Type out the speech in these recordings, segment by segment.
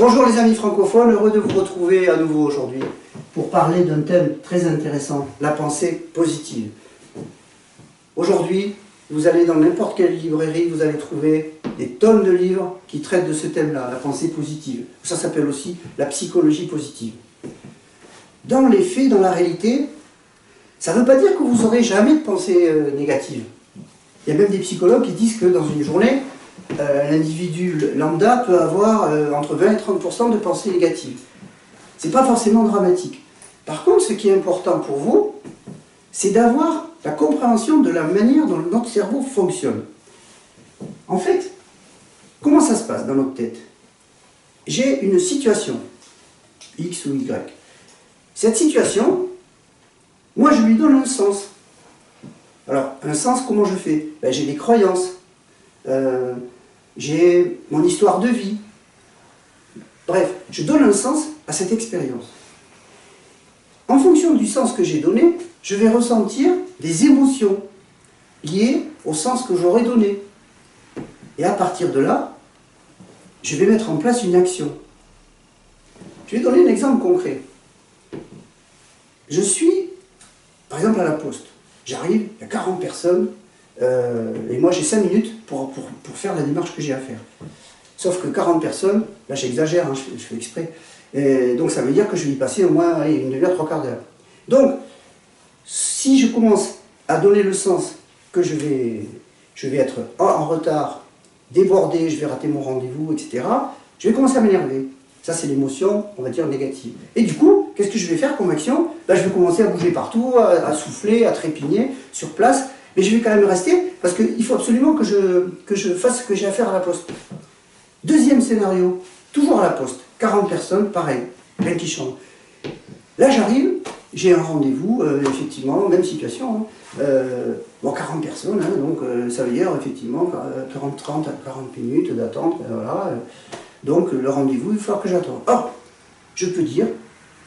Bonjour les amis francophones, heureux de vous retrouver à nouveau aujourd'hui pour parler d'un thème très intéressant, la pensée positive. Aujourd'hui, vous allez dans n'importe quelle librairie, vous allez trouver des tonnes de livres qui traitent de ce thème-là, la pensée positive. Ça s'appelle aussi la psychologie positive. Dans les faits, dans la réalité, ça ne veut pas dire que vous n'aurez jamais de pensée négative. Il y a même des psychologues qui disent que dans une journée, l'individu lambda peut avoir entre 20 et 30% de pensées négatives. Ce n'est pas forcément dramatique. Par contre, ce qui est important pour vous, c'est d'avoir la compréhension de la manière dont notre cerveau fonctionne. En fait, comment ça se passe dans notre tête? J'ai une situation, X ou Y. Cette situation, moi je lui donne un sens. Alors, un sens, comment je fais? Ben, j'ai des croyances. J'ai mon histoire de vie. Bref, je donne un sens à cette expérience. En fonction du sens que j'ai donné, je vais ressentir des émotions liées au sens que j'aurais donné. Et à partir de là, je vais mettre en place une action. Je vais donner un exemple concret. Je suis, par exemple, à la poste. J'arrive, il y a 40 personnes, et moi j'ai 5 minutes pour faire la démarche que j'ai à faire. Sauf que 40 personnes, là j'exagère, hein, je fais exprès, et donc ça veut dire que je vais y passer au moins une demi-heure, 3/4 d'heure. Donc, si je commence à donner le sens que je vais être en retard, débordé, je vais rater mon rendez-vous, etc., je vais commencer à m'énerver. Ça c'est l'émotion, on va dire, négative. Et du coup, qu'est-ce que je vais faire comme action? Ben, je vais commencer à bouger partout, à souffler, à trépigner sur place, mais je vais quand même rester, parce qu'il faut absolument que je fasse ce que j'ai à faire à la poste. Deuxième scénario, toujours à la poste, 40 personnes, pareil, rien qui change. Là j'arrive, j'ai un rendez-vous, effectivement, même situation, hein. Bon, 40 personnes, hein, donc ça veut dire effectivement 30 à 40 minutes d'attente, voilà. Donc le rendez-vous, il va falloir que j'attende. Or, je peux dire,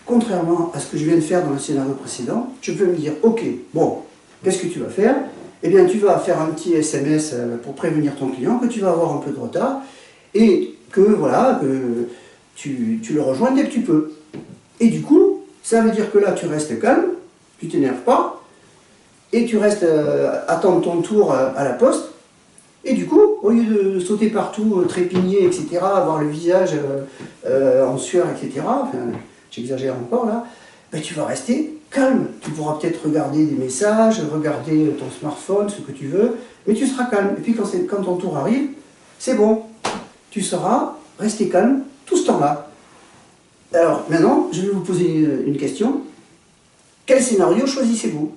contrairement à ce que je viens de faire dans le scénario précédent, je peux me dire, ok, bon, qu'est-ce que tu vas faire? Eh bien, tu vas faire un petit SMS pour prévenir ton client que tu vas avoir un peu de retard et que, voilà, que tu le rejoins dès que tu peux. Et du coup, ça veut dire que là, tu restes calme, tu t'énerves pas, et tu restes attendre ton tour à la poste. Et du coup, au lieu de sauter partout, trépigner, etc., avoir le visage en sueur, etc., enfin, j'exagère encore là, ben, tu vas rester calme. Tu pourras peut-être regarder des messages, regarder ton smartphone, ce que tu veux, mais tu seras calme. Et puis quand ton tour arrive, c'est bon. Tu seras resté calme tout ce temps-là. Alors maintenant, je vais vous poser une question. Quel scénario choisissez-vous?